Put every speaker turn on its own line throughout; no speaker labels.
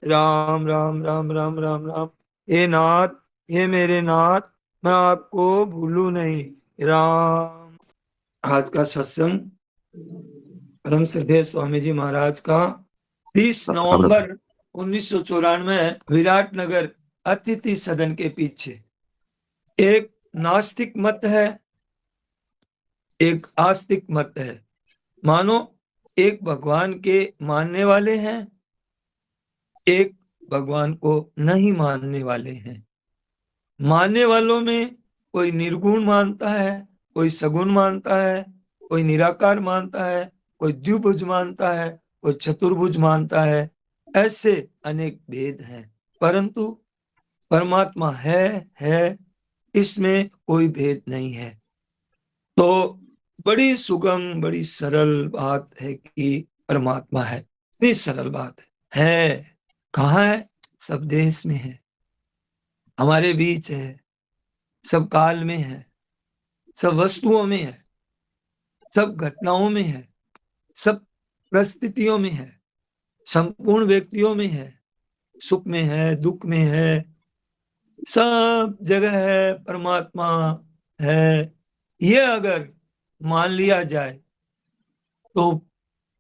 राम राम राम राम राम राम। हे नाथ, हे मेरे नाथ, मैं आपको भूलूं नहीं। राम। आज का सत्संग परम श्रद्धेय स्वामी जी महाराज का 30 नवंबर 1994, विराट नगर अतिथि सदन के पीछे। एक नास्तिक मत है, एक आस्तिक मत है। मानो एक भगवान के मानने वाले हैं, एक भगवान को नहीं मानने वाले हैं। मानने वालों में कोई निर्गुण मानता है, कोई सगुण मानता है, कोई निराकार मानता है, कोई द्विभुज मानता है, कोई चतुर्भुज मानता है। ऐसे अनेक भेद हैं, परंतु परमात्मा है, इसमें कोई भेद नहीं है। तो बड़ी सुगम, बड़ी सरल बात है कि परमात्मा है। इतनी सरल बात है। कहाँ है? सब देश में है, हमारे बीच है, सब काल में है, सब वस्तुओं में है, सब घटनाओं में है, सब परिस्थितियों में है, संपूर्ण व्यक्तियों में है, सुख में है, दुख में है, सब जगह है। परमात्मा है। ये अगर मान लिया जाए तो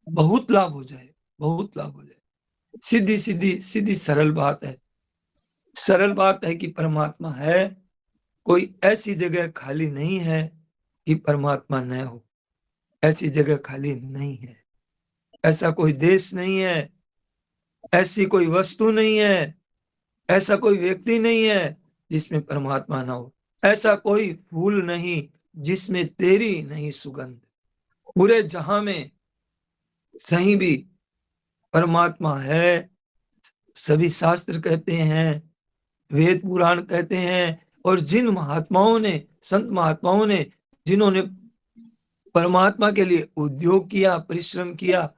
बहुत लाभ हो जाए, बहुत लाभ हो जाए। सीधी सीधी सीधी सरल बात है। सरल बात है कि परमात्मा है। कोई ऐसी जगह खाली नहीं है कि परमात्मा न हो। ऐसी जगह खाली नहीं है। ऐसा कोई देश नहीं है, ऐसी कोई वस्तु नहीं है, ऐसा कोई व्यक्ति नहीं है जिसमें परमात्मा ना हो। ऐसा कोई फूल नहीं जिसमें तेरी नहीं सुगंध। पूरे जहां में सही भी परमात्मा है। सभी शास्त्र कहते हैं, वेद पुराण कहते हैं, और जिन महात्माओं ने, संत महात्माओं ने, जिन्होंने परमात्मा के लिए उद्योग किया, परिश्रम किया,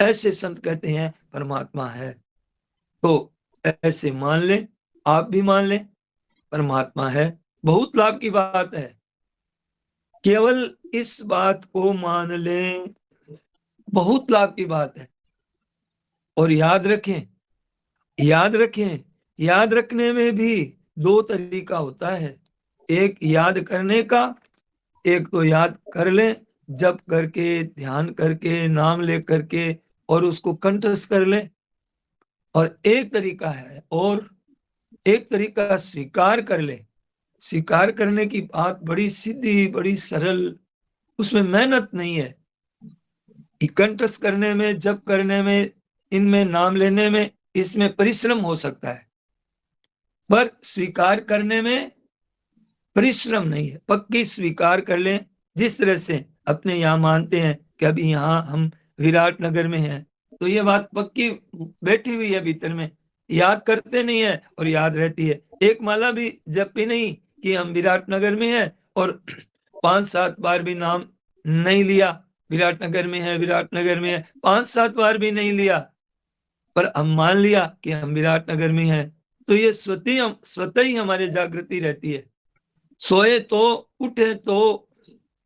ऐसे संत कहते हैं परमात्मा है। तो ऐसे मान ले, आप भी मान ले, परमात्मा है। बहुत लाभ की बात है। केवल इस बात को मान लें, बहुत लाभ की बात है। और याद रखें, याद रखें, याद रखने में भी दो तरीका होता है। एक याद करने का, एक तो याद कर लें, जप करके, ध्यान करके, नाम ले करके, और उसको कंठस्थ कर लें। और एक तरीका है, और एक तरीका स्वीकार कर ले। स्वीकार करने की बात बड़ी सीधी, बड़ी सरल, उसमें मेहनत नहीं है। कंठस्थ करने में, जप करने में, इनमें नाम लेने में, इसमें परिश्रम हो सकता है, पर स्वीकार करने में परिश्रम नहीं है। पक्की स्वीकार कर लें। जिस तरह से अपने यहाँ मानते हैं कि अभी यहाँ हम विराट नगर में हैं, तो ये बात पक्की बैठी हुई है भीतर में। याद करते नहीं है और याद रहती है। एक माला भी जपी नहीं कि हम विराट नगर में हैं, और 5-7 बार भी नाम नहीं लिया, विराट नगर में है, विराट नगर में है, 5-7 बार भी नहीं लिया, पर हम मान लिया कि हम विराट नगर में हैं। तो ये स्वतः ही हमारे जागृति रहती है। सोए तो, उठे तो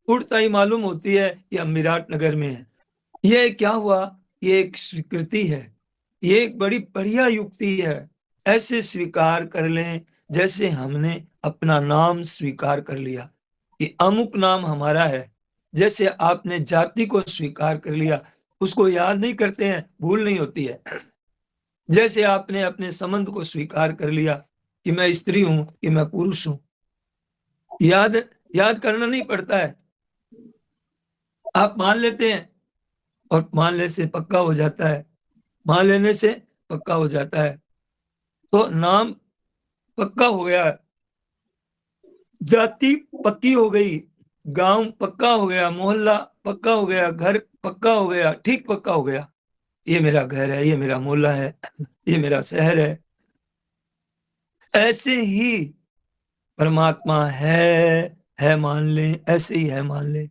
उठता ही मालूम होती है कि हम विराट नगर में हैं। ये क्या हुआ? ये एक स्वीकृति है। ये एक बड़ी बढ़िया युक्ति है। ऐसे स्वीकार कर लें जैसे हमने अपना नाम स्वीकार कर लिया कि अमुक नाम हमारा है। जैसे आपने जाति को स्वीकार कर लिया, उसको याद नहीं करते हैं, भूल नहीं होती है। जैसे आपने अपने संबंध को स्वीकार कर लिया कि मैं स्त्री हूं, कि मैं पुरुष हूं, याद याद करना नहीं पड़ता है। आप मान लेते हैं, और मान लेने से पक्का हो जाता है। मान लेने से पक्का हो जाता है। तो नाम पक्का हो गया, जाति पक्की हो गई, गांव पक्का हो गया, मोहल्ला पक्का हो गया, घर पक्का हो गया, ठीक पक्का हो गया। ये मेरा घर है, ये मेरा मोहल्ला है, ये मेरा शहर है। ऐसे ही परमात्मा है मान लें, ऐसे ही है मान लें।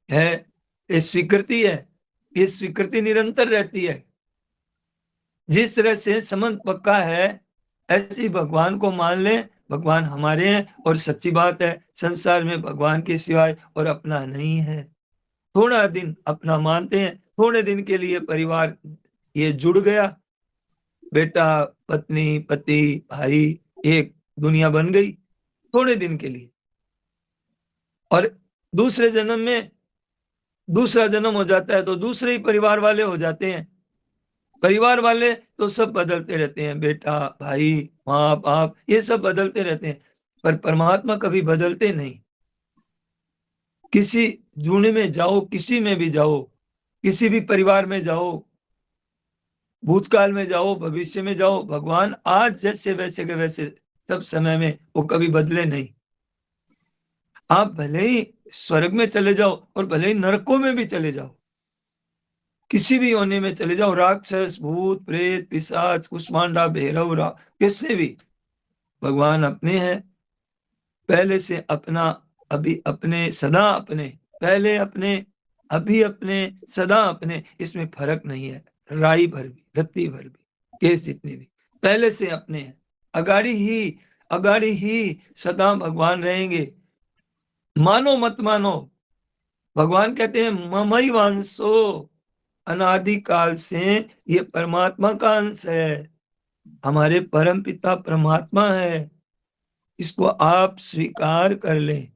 है, ये स्वीकृति है। ये स्वीकृति निरंतर रहती है। जिस तरह से संबंध पक्का है, ऐसे ही भगवान को मान लें। भगवान हमारे हैं, और सच्ची बात है, संसार में भगवान के सिवाय और अपना नहीं है। थोड़ा दिन अपना मानते हैं, थोड़े दिन के लिए परिवार ये जुड़ गया, बेटा, पत्नी, पति, भाई, एक दुनिया बन गई थोड़े दिन के लिए। और दूसरे जन्म में दूसरा जन्म हो जाता है तो दूसरे ही परिवार वाले हो जाते हैं। परिवार वाले तो सब बदलते रहते हैं, बेटा, भाई, माँ बाप, ये सब बदलते रहते हैं, पर परमात्मा कभी बदलते नहीं। किसी जून में जाओ, किसी में भी जाओ, किसी भी परिवार में जाओ, भूतकाल में जाओ, भविष्य में जाओ, भगवान आज जैसे वैसे के वैसे सब समय में, वो कभी बदले नहीं। आप भले ही स्वर्ग में चले जाओ और भले ही नरकों में भी चले जाओ, किसी भी होने में चले जाओ, राक्षस, भूत, प्रेत, पिशाच, कुष्मांडा, भैरव, किससे भी, भगवान अपने हैं, पहले से अपना, अभी अपने, सदा अपने, पहले अपने, अभी अपने, सदा अपने, इसमें फर्क नहीं है। राई भर भी, रत्ती भर भी, केस जितने भी, पहले से अपने हैं। अगाड़ी ही सदा भगवान रहेंगे। मानो मत मानो, भगवान कहते हैं ममई वांसो, अनादि काल से ये परमात्मा का अंश है, हमारे परम पिता परमात्मा है। इसको आप स्वीकार कर लें,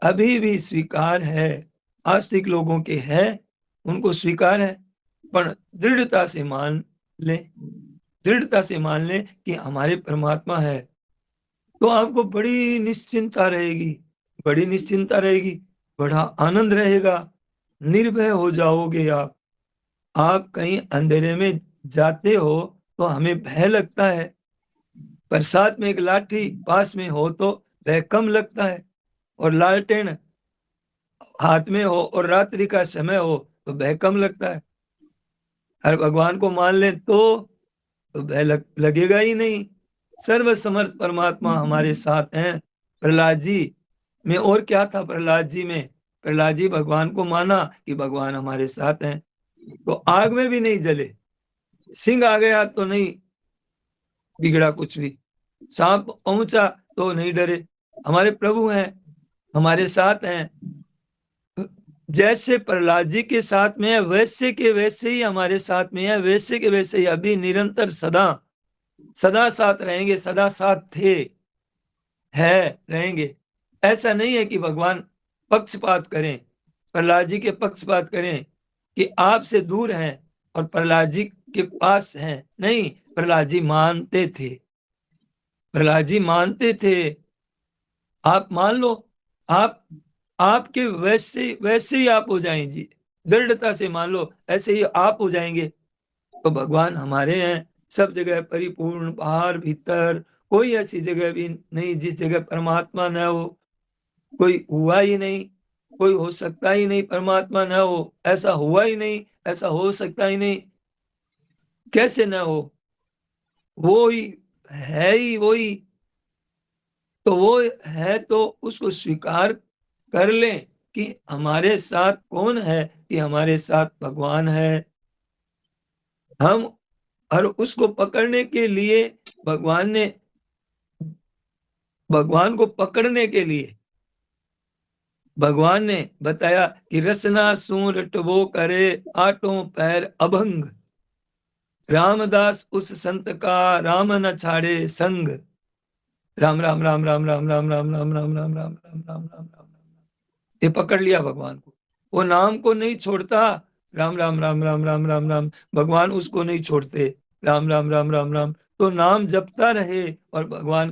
अभी भी स्वीकार है। आस्तिक लोगों के है, उनको स्वीकार है, पर दृढ़ता से मान लें, दृढ़ता से मान लें कि हमारे परमात्मा है, तो आपको बड़ी निश्चिंता रहेगी, बड़ी निश्चिंता रहेगी, बड़ा आनंद रहेगा, निर्भय हो जाओगे आप कहीं अंधेरे में जाते हो तो हमें भय लगता है, पर साथ में एक लाठी पास में हो तो भय कम लगता है, और लालटेन हाथ में हो और रात्रि का समय हो तो भय कम लगता है। हर भगवान को मान ले तो भय लगेगा ही नहीं। सर्व समर्थ परमात्मा हमारे साथ हैं। प्रहलाद जी में और क्या था, प्रहलाद जी में, प्रहलाद जी भगवान को माना कि भगवान हमारे साथ हैं, तो आग में भी नहीं जले, सिंह आ गया तो नहीं बिगड़ा कुछ भी, सांप पहुंचा तो नहीं डरे, हमारे प्रभु हैं, हमारे साथ हैं। जैसे प्रहलाद जी के साथ में है वैसे के वैसे ही हमारे साथ में है, वैसे के वैसे ही अभी निरंतर सदा सदा साथ रहेंगे, सदा साथ थे, है, रहेंगे। ऐसा नहीं है कि भगवान पक्षपात करें, प्रहलाद जी के पक्षपात करें कि आपसे दूर हैं और प्रहलाद जी के पास हैं, नहीं, प्रहलाद जी मानते थे, प्रहलाद जी मानते थे। आप मान लो, आप आपके वैसे वैसे ही आप हो जाएंगे जी, दृढ़ता से मान लो, ऐसे ही आप हो जाएंगे। तो भगवान हमारे हैं, सब जगह परिपूर्ण, बाहर भीतर, कोई ऐसी जगह भी नहीं जिस जगह परमात्मा न हो, कोई हुआ ही नहीं, कोई हो सकता ही नहीं परमात्मा न हो, ऐसा हुआ ही नहीं, ऐसा हो सकता ही नहीं, कैसे न हो, वो ही है ही वही, तो वो है तो उसको स्वीकार कर लें कि हमारे साथ कौन है, कि हमारे साथ भगवान है। हम और उसको पकड़ने के लिए, भगवान ने, भगवान को पकड़ने के लिए भगवान ने बताया कि रसना सूरट वो करे, आठों पैर अभंग, रामदास उस संत का, राम न छाड़े संग। राम राम राम राम राम राम राम राम राम राम राम राम राम राम राम, ये पकड़ लिया भगवान को, वो नाम को नहीं छोड़ता। राम राम राम राम राम राम राम, भगवान उसको नहीं छोड़ते। राम राम राम राम राम, तो नाम जपता रहे और भगवान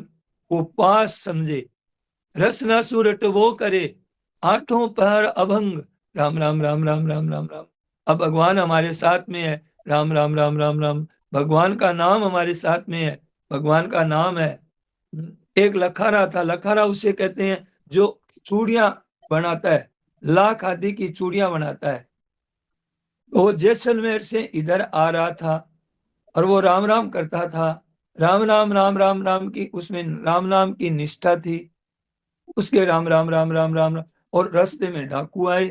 को पास समझे। रसना सुरट वो करे, आठों पहर अभंग, राम राम राम राम राम राम राम। अब भगवान हमारे साथ में है, राम राम राम राम राम, भगवान का नाम हमारे साथ में है, भगवान का नाम है। एक लखारा था, लखारा उसे कहते हैं जो चूड़ियां बनाता है, लाख आदि की चूड़ियां बनाता है। तो वो जैसलमेर से इधर आ रहा था और वो राम राम करता था, राम राम राम राम राम की, उसमें राम नाम की निष्ठा थी उसके, राम राम राम राम राम राम। और रास्ते में डाकू आए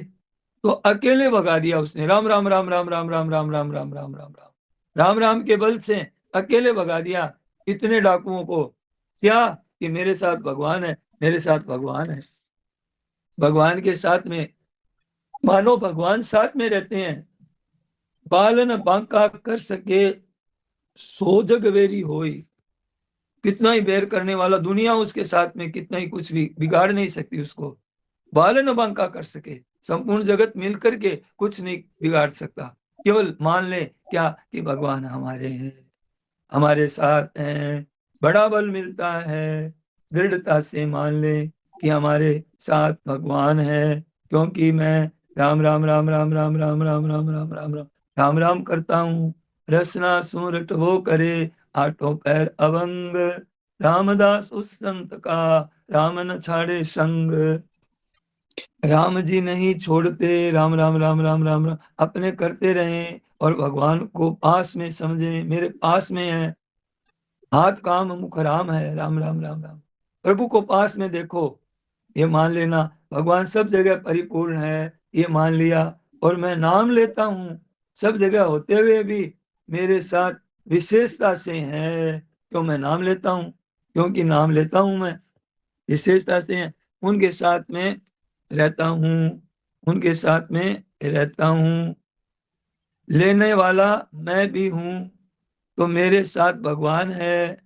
तो अकेले भगा दिया उसने, राम राम राम राम राम राम राम राम राम राम राम राम, राम राम के बल से अकेले भगा दिया इतने डाकुओं को। क्या कि मेरे साथ भगवान है, मेरे साथ भगवान है। भगवान के साथ में मानो भगवान साथ में रहते हैं। बाल न बांका कर सके, सो जग वेरी होई। कितना ही बैर करने वाला दुनिया उसके साथ में कितना ही कुछ भी बिगाड़ नहीं सकती उसको, बाल न बांका कर सके, संपूर्ण जगत मिल करके कुछ नहीं बिगाड़ सकता। केवल मान ले क्या कि भगवान हमारे हैं, हमारे साथ हैं, बड़ा बल मिलता है। दृढ़ता से मान ले कि हमारे साथ भगवान है, क्योंकि मैं राम राम राम राम राम राम राम राम राम राम राम राम राम करता हूँ। रसना सूरत वो करे, आठों पैर अभंग, रामदास उस संत का, राम न छाड़े संग। राम जी नहीं छोड़ते, राम राम राम राम राम राम अपने करते रहें, और भगवान को पास में समझें, मेरे पास में है, हाथ काम मुख राम है, राम राम राम राम। प्रभु को पास में देखो, ये मान लेना भगवान सब जगह परिपूर्ण है, ये मान लिया। और मैं नाम लेता हूँ, सब जगह होते हुए भी मेरे साथ विशेषता से है, क्यों मैं नाम लेता हूँ, क्योंकि नाम लेता हूँ मैं, विशेषता से है, उनके साथ में रहता हूँ, उनके साथ में रहता हूँ। लेने वाला मैं भी हूँ, तो मेरे साथ भगवान है।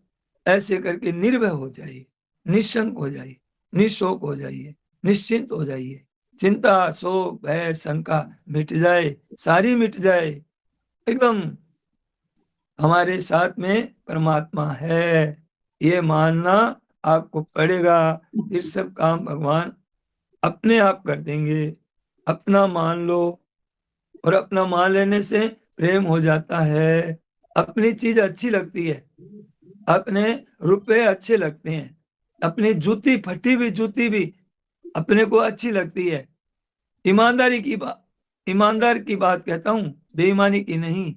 ऐसे करके निर्भय हो जाइए, निशंक हो जाइए, निशोक हो जाइए, निश्चिंत हो जाइए। चिंता शोक भय शंका मिट जाए, सारी मिट जाए एकदम। हमारे साथ में परमात्मा है, ये मानना आपको पड़ेगा। फिर सब काम भगवान अपने आप कर देंगे। अपना मान लो, और अपना मान लेने से प्रेम हो जाता है। अपनी चीज अच्छी लगती है, अपने रुपए अच्छे लगते हैं, अपनी जूती फटी हुई जूती भी अपने को अच्छी लगती है। ईमानदारी की बात, ईमानदार की बात कहता हूं, बेईमानी की नहीं।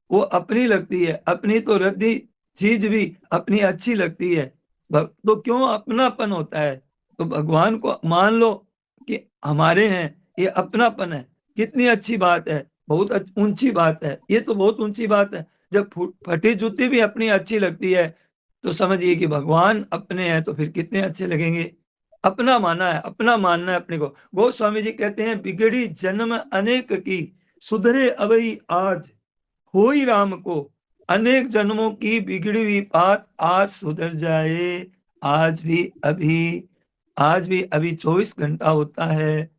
वो अपनी लगती है, अपनी तो रद्दी चीज भी अपनी अच्छी लगती है। तो क्यों अपनापन होता है। तो भगवान को मान लो कि हमारे हैं, ये अपनापन है। कितनी अच्छी बात है, बहुत ऊंची बात है, ये तो बहुत ऊंची बात है। जब फटी जूती भी अपनी अच्छी लगती है, तो समझिए कि भगवान अपने हैं, तो फिर कितने अच्छे लगेंगे। अपना माना है, अपना मानना है अपने को। गोस्वामी जी कहते हैं, बिगड़ी जन्म अनेक की, सुधरे अवई आज, होई राम को। अनेक जन्मों की बिगड़ी हुई बात आज सुधर जाए। आज भी अभी, आज भी अभी 24 घंटा होता है।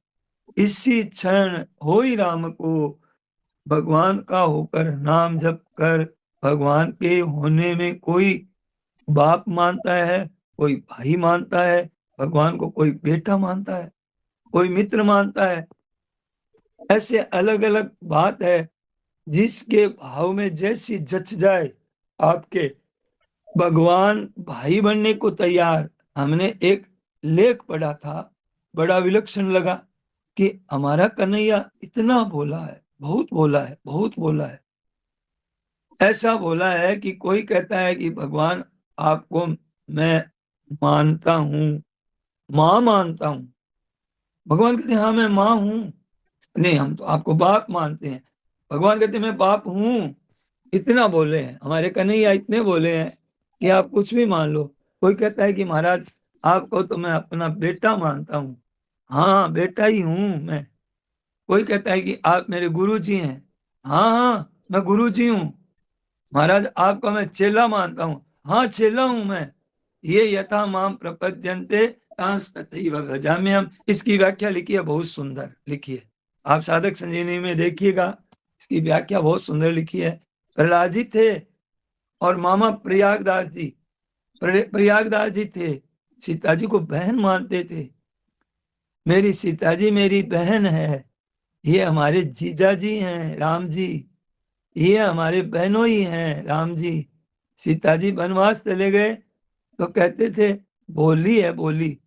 इसी क्षण होई राम को, भगवान का होकर नाम जप कर। भगवान के होने में कोई बाप मानता है, कोई भाई मानता है, भगवान को कोई बेटा मानता है, कोई मित्र मानता है। ऐसे अलग अलग बात है, जिसके भाव में जैसी जच जाए आपके। भगवान भाई बनने को तैयार। हमने एक लेख पढ़ा था, बड़ा विलक्षण लगा कि हमारा कन्हैया इतना भोला है, बहुत भोला है, बहुत भोला है। ऐसा भोला है कि कोई कहता है कि भगवान आपको मैं मानता हूं, मां मानता हूं। भगवान कहते हैं हाँ मैं मां हूं। नहीं, हम तो आपको बाप मानते हैं। भगवान कहते हैं मैं बाप हूं। इतना बोले हैं हमारे कन्हैया, इतने बोले हैं कि आप कुछ भी मान लो। कोई कहता है कि महाराज आपको तो मैं अपना बेटा मानता हूँ। हाँ बेटा ही हूं मैं। कोई कहता है कि आप मेरे गुरु जी हैं। हाँ हाँ मैं गुरु जी हूँ। महाराज आपको मैं चेला मानता हूँ। हाँ चेला हूं मैं। ये यथा माम प्रपद्यन्ते तांस तथैव भजाम्यहम्। इसकी व्याख्या लिखी है, बहुत सुंदर लिखी है। आप साधक संजीवनी में देखिएगा, इसकी व्याख्या बहुत सुंदर लिखी है। प्रहलाद जी थे, और मामा प्रयागदास जी, प्रयागदास जी थे, सीता जी को बहन मानते थे। मेरी सीता जी मेरी बहन है, ये हमारे जीजा जी हैं राम जी, ये हमारे बहनों ही हैं राम जी। सीता जी वनवास चले गए, तो कहते थे बोली है, बोली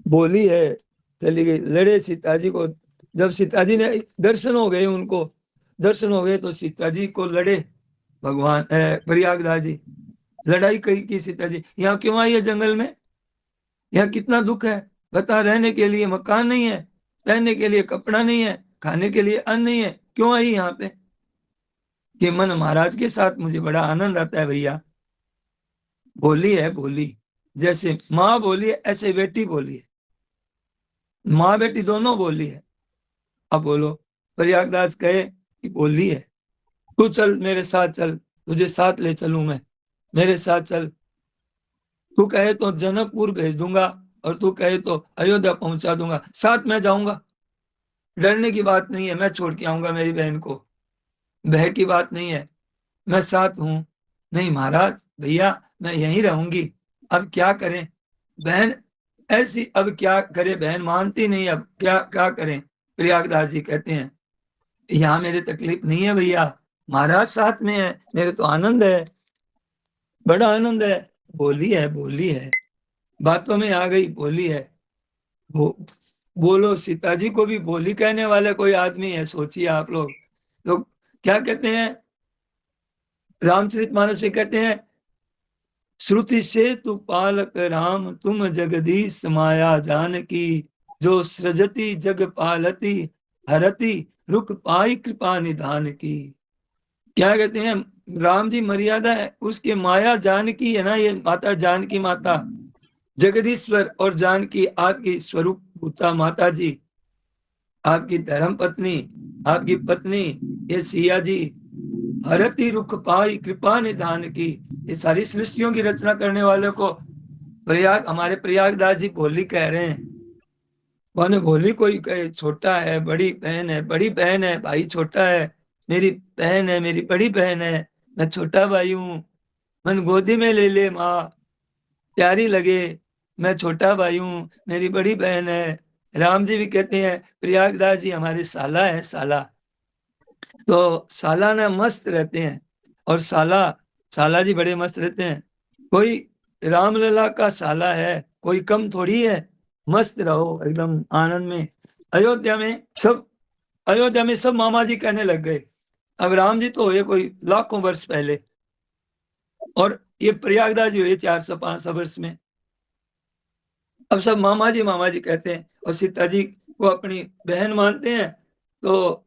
बोली है, चली गई। लड़े सीता जी को, जब सीता जी ने दर्शन हो गए उनको, दर्शन हो गए तो सीता जी को लड़े भगवान प्रयागराज जी। लड़ाई की सीता जी, यहाँ क्यों आई है जंगल में, यहाँ कितना दुख है बता। रहने के लिए मकान नहीं है, पहनने के लिए कपड़ा नहीं है, खाने के लिए अन्न नहीं है, क्यों आई यहाँ पे। कि मन महाराज के साथ मुझे बड़ा आनंद आता है भैया। बोली है, बोली जैसे माँ बोली है, ऐसे बेटी बोली है। माँ बेटी दोनों बोली है। अब बोलो, प्रयागराज कहे कि बोली है, तू चल मेरे साथ चल, तुझे साथ ले चलूं मैं, मेरे साथ चल। तू कहे तो जनकपुर भेज दूंगा और तू कहे तो अयोध्या पहुंचा दूंगा, साथ में जाऊंगा। डरने की बात नहीं है, मैं छोड़ के आऊंगा मेरी बहन को, भय की बात नहीं है, मैं साथ हूं। नहीं महाराज, भैया मैं यहीं रहूंगी। अब क्या करें बहन, ऐसी अब क्या करे, बहन मानती नहीं, अब क्या क्या करें। प्रयागराज जी कहते हैं यहाँ मेरे तकलीफ नहीं है भैया, महाराज साथ में है, मेरे तो आनंद है, बड़ा आनंद है। बोली है, बोली है, बातों में आ गई, बोली है। वो बोलो, सीता जी को भी बोली कहने वाले कोई आदमी है, सोचिए आप लोग। तो क्या कहते हैं, रामचरितमानस में कहते हैं, श्रुति से तु पालक राम तुम जगदीश माया जानकी, जो सृजति जग पालती हरति रुक पाई कृपा निधान की। क्या कहते हैं, राम जी मर्यादा है उसके, माया जानकी है ना, ये माता जानकी माता, जगदीश्वर और जानकी आपकी स्वरूप भूता माता जी, आपकी धर्म पत्नी, आपकी पत्नी, ये सिया जी, हरति रुख पाई कृपा निधान की। ये सारी सृष्टियों की रचना करने वाले को प्रयाग, हमारे प्रयागदास जी भोली कह रहे हैं। कौन है भोली, कोई कहे छोटा है, बड़ी बहन है, बड़ी बहन है, भाई छोटा है, मेरी बहन है, मेरी बड़ी बहन है, मैं छोटा भाई हूं, मन गोदी में ले ले माँ, प्यारी लगे, मैं छोटा भाई हूँ, मेरी बड़ी बहन है। राम जी भी कहते हैं, प्रयागदास जी हमारे साला है, साला। तो साला ना मस्त रहते हैं, और साला, साला जी बड़े मस्त रहते हैं। कोई रामलला का साला है, कोई कम थोड़ी है, मस्त रहो एकदम आनंद में। अयोध्या में सब, अयोध्या में सब मामा जी कहने लग गए। अब राम जी तो हुए कोई लाखों वर्ष पहले, और ये प्रयागराज हुए 400-500 वर्ष में। अब सब मामा जी कहते हैं, और सीता जी को अपनी बहन मानते हैं। तो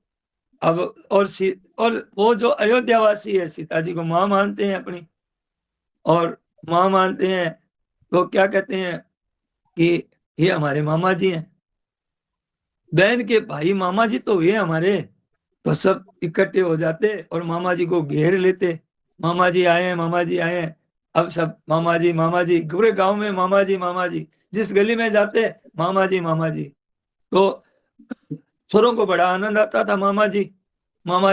अब और वो जो अयोध्या वासी है, सीता जी को माँ मानते हैं अपनी, और माँ मानते हैं। तो क्या कहते हैं कि ये हमारे मामा जी हैं, बहन के भाई मामा जी तो हुए हमारे। तो सब इकट्ठे हो जाते और मामा जी को घेर लेते, मामा जी आए हैं, मामा जी आए हैं। अब सब मामा जी, पूरे गांव में मामा जी, जिस गली में जाते मामा जी। तो छोरों को बड़ा आनंद आता था, मामा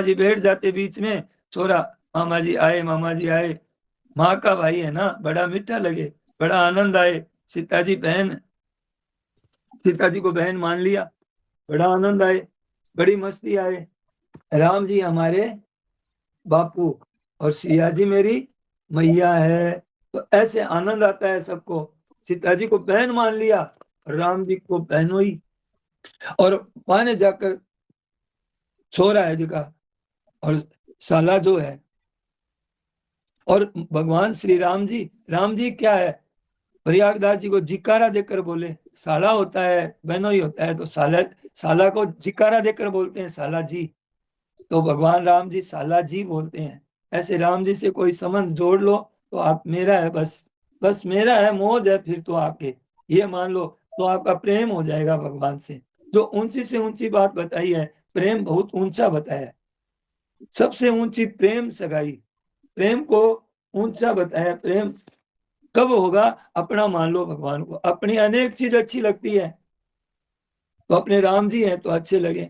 जी बैठ जाते बीच में, छोरा मामा जी आए, मामा जी आए। माँ का भाई है ना, बड़ा मीठा लगे, बड़ा आनंद आए। सीता जी बहन, सीता जी को बहन मान लिया, बड़ा आनंद आए, बड़ी मस्ती आए। राम जी हमारे बापू और सिया जी मेरी मैया है। तो ऐसे आनंद आता है सबको। सीता जी को बहन मान लिया, राम जी को बहन हुई। और वहां जाकर छोरा है जिका, और साला जो है, और भगवान श्री राम जी क्या है, प्रयागदास जी को जिकारा देकर बोले, साला होता है बहनों ही होता है, तो साला, साला को जिकारा देकर बोलते हैं साला जी। तो भगवान राम जी साला जी बोलते हैं। ऐसे राम जी से कोई संबंध जोड़ लो तो आप मेरा है, बस, बस मेरा है, मौज है फिर तो आपके, ये मान लो, तो आपका प्रेम हो जाएगा भगवान से। जो ऊंची से ऊंची बात बताई है, प्रेम बहुत ऊंचा बताया है, सबसे ऊंची प्रेम सगाई, प्रेम को ऊंचा बताया। प्रेम कब होगा, अपना मान लो भगवान को, अपनी अनेक चीज अच्छी लगती है, तो अपने राम जी हैं तो अच्छे लगे,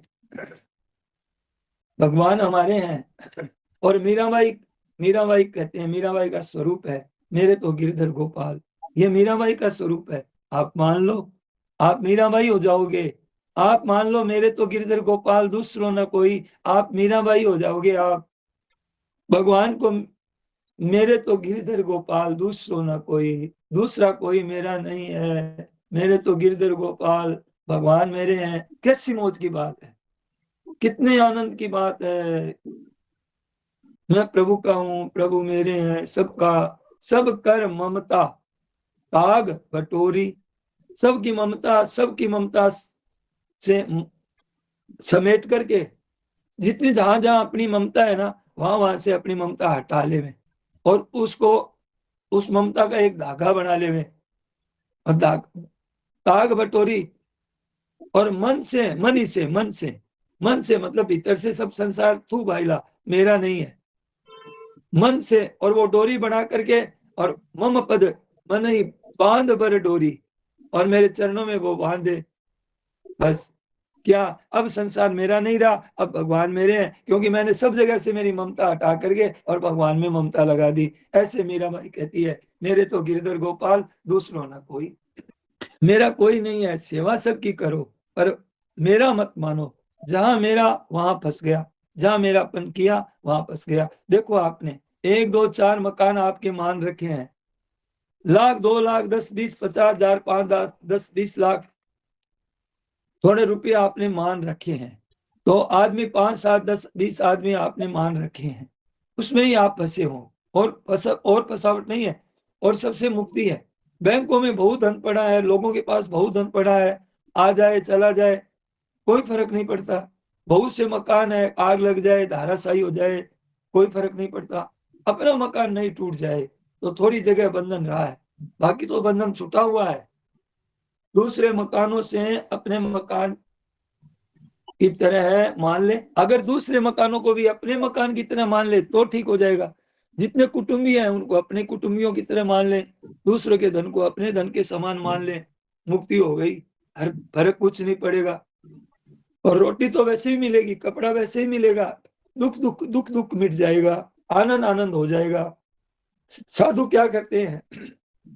भगवान हमारे हैं। और मीराबाई, मीराबाई कहते हैं, मीराबाई का स्वरूप है मेरे तो गिरधर गोपाल, ये मीराबाई का स्वरूप है। आप मान लो, आप मीराबाई हो जाओगे, आप मान लो मेरे तो गिरधर गोपाल दूसरों न कोई, आप मीराबाई हो जाओगे। आप भगवान को, मेरे तो गिरधर गोपाल दूसरों न कोई, दूसरा कोई मेरा नहीं है, मेरे तो गिरधर गोपाल भगवान मेरे हैं। कैसी मौज की बात है, कितने आनंद की बात है। मैं प्रभु का हूं, प्रभु मेरे हैं, सबका सब कर ममता ताग बटोरी, सबकी ममता से समेट करके, जितनी जहां जहां अपनी ममता है ना, वहां वहां से अपनी ममता हटा ले में, और उसको, उस ममता का एक धागा बना ले में, और ताग बटोरी। और मन से, मन ही से, मन से मतलब भीतर से सब संसार थू भाईला, मेरा नहीं है, मन से, और वो डोरी बना करके, और मम पद मन ही बांध बर डोरी, और मेरे चरणों में वो बांधे। बस क्या, अब संसार मेरा नहीं रहा, अब भगवान मेरे हैं, क्योंकि मैंने सब जगह से मेरी ममता हटा करके और भगवान में ममता लगा दी। ऐसे मीराबाई कहती है, मेरे तो गिरधर गोपाल दूसरों ना कोई, मेरा कोई नहीं है, सेवा सबकी करो, पर मेरा मत मानो। जहां मेरा वहां फंस गया, जहां मेरापन किया वहां फंस गया। देखो आपने 1 2 4 मकान आपके मान रखे हैं, लाख 2 लाख 10 20 50 हजार 5 10 10 20 लाख थोड़े रुपये आपने मान रखे हैं, तो आदमी 5 7 10 20 आदमी आपने मान रखे हैं, उसमें ही आप फंसे हो। और फंसावट नहीं है, और सबसे मुक्ति है। बैंकों में बहुत धन पड़ा है, लोगों के पास बहुत धन पड़ा है, आ जाए चला जाए कोई फर्क नहीं पड़ता। बहुत से मकान है, आग लग जाए धाराशायी हो जाए कोई फर्क नहीं पड़ता। अपना मकान नहीं टूट जाए तो थोड़ी जगह बंधन रहा है, बाकी तो बंधन छूटा हुआ है। दूसरे मकानों से अपने मकान की तरह है मान ले, अगर दूसरे मकानों को भी अपने मकान की तरह मान ले तो ठीक हो जाएगा। जितने कुटुंबी हैं उनको अपने कुटुंबियों की तरह मान ले, दूसरों के धन को अपने धन के समान मान ले, मुक्ति हो गई। हर फर्क कुछ नहीं पड़ेगा, और रोटी तो वैसे ही मिलेगी, कपड़ा वैसे ही मिलेगा, दुख दुख दुख दुख मिट जाएगा, आनंद आनंद हो जाएगा। साधु क्या करते हैं,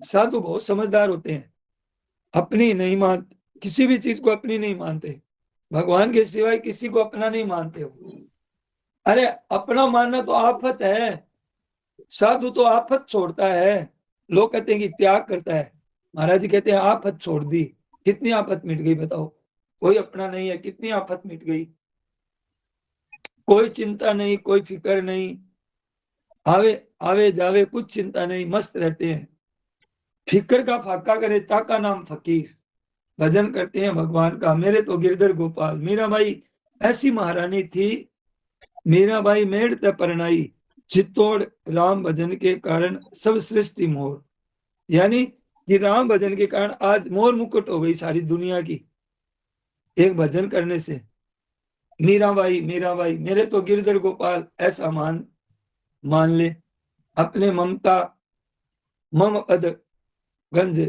साधु बहुत समझदार होते हैं, अपनी नहीं मान, किसी भी चीज को अपनी नहीं मानते, भगवान के सिवाय किसी को अपना नहीं मानते हो। अरे अपना मानना तो आफत है, साधु तो आफत छोड़ता है। लोग कहते हैं कि त्याग करता है, महाराज जी कहते हैं आफत छोड़ दी। कितनी आफत मिट गई बताओ, कोई अपना नहीं है, कितनी आफत मिट गई। कोई चिंता नहीं, कोई फिक्र नहीं, आवे आवे जावे कुछ चिंता नहीं, मस्त रहते हैं। फिक्र का फाका करे ताका नाम फकीर, भजन करते हैं भगवान का। मेरे तो गिरधर गोपाल मीराबाई ऐसी महारानी थी। मीराबाई मेड़ ते परनाई, चित्तौड़ राम भजन के कारण सब सृष्टि मोर। यानी कि राम भजन के कारण आज मोर मुकुट हो गई सारी दुनिया की, एक भजन करने से। मीराबाई मीराबाई मेरे तो गिरधर गोपाल, ऐसा मान मान ले। अपने ममता मम पद गंज,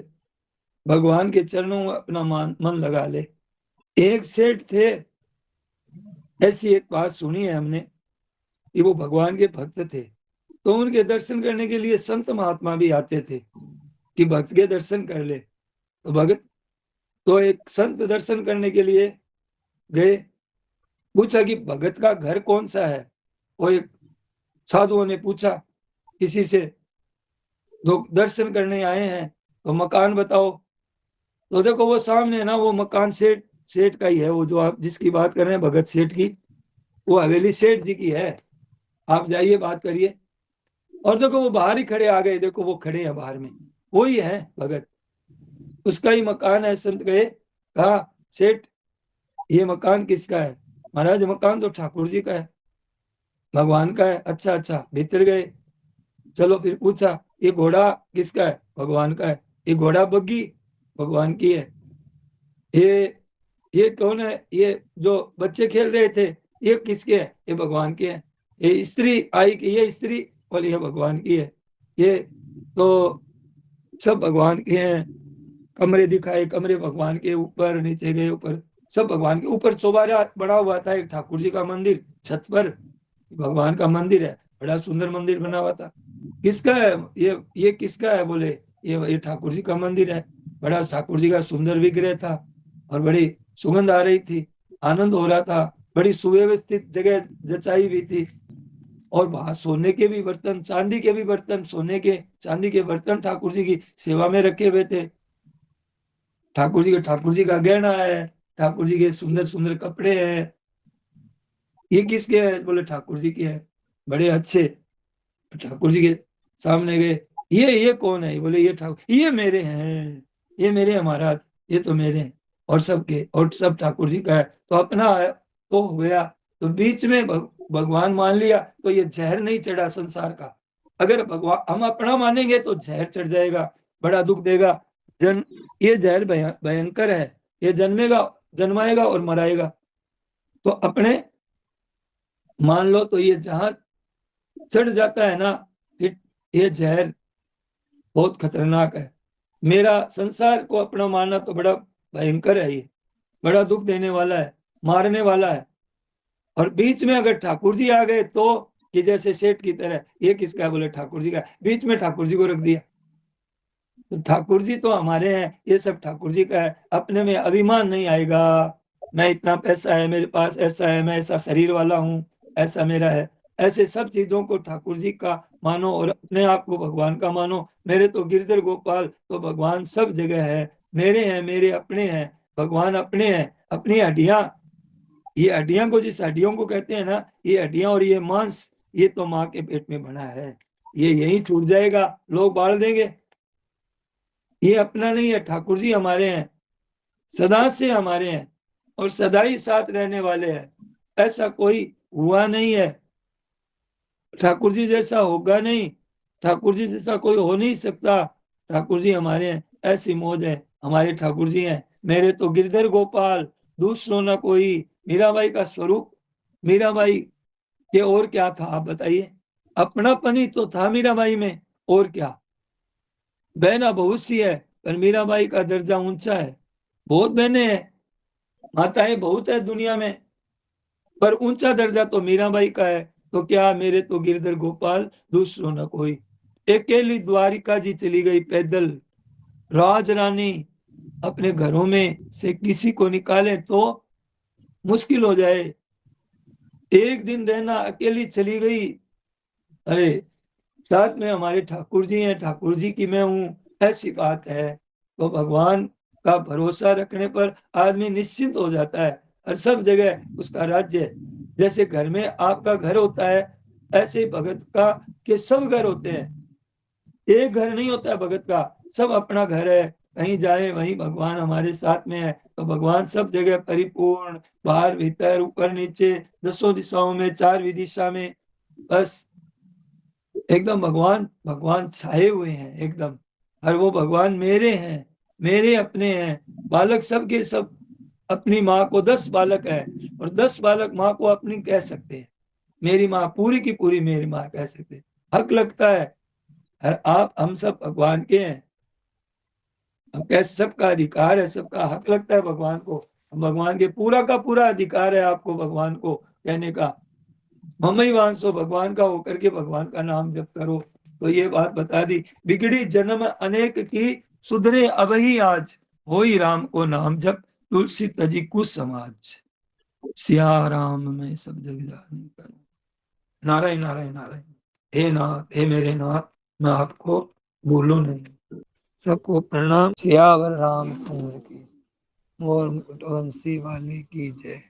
भगवान के चरणों में अपना मन लगा ले। एक सेठ थे, ऐसी एक बात सुनी है हमने कि वो भगवान के भक्त थे, तो उनके दर्शन करने के लिए संत महात्मा भी आते थे कि भक्त के दर्शन कर ले। तो भगत तो एक संत दर्शन करने के लिए गए, पूछा कि भगत का घर कौन सा है। वो एक साधुओं ने पूछा किसी से, तो दर्शन करने आए हैं तो मकान बताओ। तो देखो वो सामने है ना, वो मकान सेठ सेठ का ही है, वो जो आप जिसकी बात कर रहे हैं भगत सेठ की, वो हवेली सेठ जी की है। आप जाइए बात करिए। और देखो वो बाहर ही खड़े आ गए, देखो वो खड़े हैं बाहर में, वो ही है भगत, उसका ही मकान है। संत गए, कहा सेठ ये मकान किसका है। महाराज मकान तो ठाकुर जी का है, भगवान का है। अच्छा अच्छा, भीतर गए। चलो फिर पूछा ये घोड़ा किसका है, भगवान का है। ये घोड़ा बग्गी भगवान की है। ये ये कौन है, ये जो बच्चे खेल रहे थे ये किसके है, ये भगवान के हैं। ये स्त्री आई कि ये स्त्री बोली है भगवान की है। ये तो सब भगवान के हैं। कमरे दिखाए, कमरे भगवान के, ऊपर नीचे गए, ऊपर सब भगवान के। ऊपर चौबारा बना हुआ था एक ठाकुर जी का मंदिर, छत पर भगवान का मंदिर है, बड़ा सुंदर मंदिर बना हुआ था। किसका है ये किसका है, बोले ये ठाकुर जी का मंदिर है। बड़ा ठाकुर जी का सुंदर विग्रह था, और बड़ी सुगंध आ रही थी, आनंद हो रहा था, बड़ी सुव्यवस्थित जगह जचाई हुई थी। और वहां सोने के भी बर्तन, चांदी के भी बर्तन, सोने के चांदी के बर्तन ठाकुर जी की सेवा में रखे हुए थे। ठाकुर जी का गहना है, ठाकुर जी के सुंदर सुंदर कपड़े हैं। ये किसके हैं, बोले ठाकुर जी के हैं, बड़े अच्छे। ठाकुर जी के सामने गए, ये कौन है, बोले ये ठाकुर, ये मेरे हैं, ये मेरे हैं महाराज, ये तो मेरे हैं। और सबके, और सब ठाकुर जी का है, तो अपना है तो हो गया। तो बीच में भगवान मान लिया तो ये जहर नहीं चढ़ा संसार का। अगर भगवान हम अपना मानेंगे तो जहर चढ़ जाएगा, बड़ा दुख देगा। जन ये जहर भयंकर है, ये जन्मेगा जन्माएगा और मराएगा। तो अपने मान लो तो ये जहां चढ़ जाता है ना, फिर ये जहर बहुत खतरनाक है। मेरा संसार को अपना मानना तो बड़ा भयंकर है, ये बड़ा दुख देने वाला है, मारने वाला है। और बीच में अगर ठाकुर जी आ गए तो, कि जैसे सेठ की तरह, ये किसका है, बोले ठाकुर जी का, बीच में ठाकुर जी को रख दिया। तो ठाकुर जी तो हमारे हैं, ये सब ठाकुर जी का है। अपने में अभिमान नहीं आएगा, मैं इतना पैसा है मेरे पास, ऐसा है, मैं ऐसा शरीर वाला हूँ, ऐसा मेरा है। ऐसे सब चीजों को ठाकुर जी का मानो और अपने आप को भगवान का मानो। मेरे तो गिरधर गोपाल तो भगवान सब जगह है, मेरे हैं, मेरे अपने हैं, भगवान अपने हैं। अपनी हड्डियां, ये हड्डियां को, जिस हड्डियों को कहते हैं ना, ये हड्डियां और ये मांस, ये तो माँ के पेट में बना है, ये यही छूट जाएगा, लोग बाल देंगे। ये अपना नहीं है, ठाकुर जी हमारे हैं, सदा से हमारे हैं और सदा ही साथ रहने वाले हैं। ऐसा कोई हुआ नहीं है, ठाकुर जी जैसा होगा नहीं, ठाकुर जी जैसा कोई हो नहीं सकता। ठाकुर जी हमारे हैं, ऐसी मौज है, हमारे ठाकुर जी हैं। मेरे तो गिरधर गोपाल, दूसरों ना कोई। मीराबाई का स्वरूप, मीराबाई के और क्या था आप बताइए। अपनापन ही तो था मीराबाई में, और क्या। बहना बहुत सी है, पर मीराबाई का दर्जा ऊंचा है। बहुत बहनें हैं, माताएं बहुत है दुनिया में, पर ऊंचा दर्जा तो मीराबाई का है। तो क्या, मेरे तो गिरधर गोपाल, दूसरों न कोई। अकेली द्वारिका जी चली गई पैदल। राज रानी अपने घरों में से किसी को निकाले तो मुश्किल हो जाए। एक दिन रहना, अकेली चली गई। अरे, साथ में हमारे ठाकुर जी हैं, ठाकुर जी की मैं हूं, ऐसी बात है। तो भगवान का भरोसा रखने पर आदमी निश्चिंत हो जाता है, और सब जगह उसका राज्य है। जैसे घर में आपका घर होता है, ऐसे ही भगत का के सब घर होते हैं। एक घर नहीं होता है भगत का, सब अपना घर है। कहीं जाए वहीं भगवान हमारे साथ में है। तो भगवान सब जगह परिपूर्ण, बाहर भीतर, ऊपर नीचे, दसों दिशाओं में, चार विदिशा में, बस एकदम भगवान भगवान छाए हुए हैं एकदम। और वो भगवान मेरे हैं, मेरे अपने हैं। बालक सब के सब अपनी माँ को, 10 बालक है, और 10 बालक माँ को अपनी कह सकते हैं। मेरी माँ पूरी की पूरी मेरी माँ कह सकते हैं। हक लगता है, और आप हम सब भगवान के हैं। हम कह, सबका अधिकार है, सबका हक लगता है भगवान को। भगवान के पूरा का पूरा अधिकार है आपको भगवान को कहने का। ममई वांसो, भगवान का होकर के भगवान का नाम जप करो। तो ये बात बता दी। बिगड़ी जन्म अनेक की, सुधरे अब ही आज, हो ही राम को नाम जप, तुलसी तजी कुछ समाज। सिया राम में सब जग जानी करो। नारायण नारायण नारायण। हे नाथ, हे मेरे नाथ, मैं आपको भूलूं नहीं। सबको प्रणाम। सियावर रामचंद्र की, मोर वंशी वाले की जय।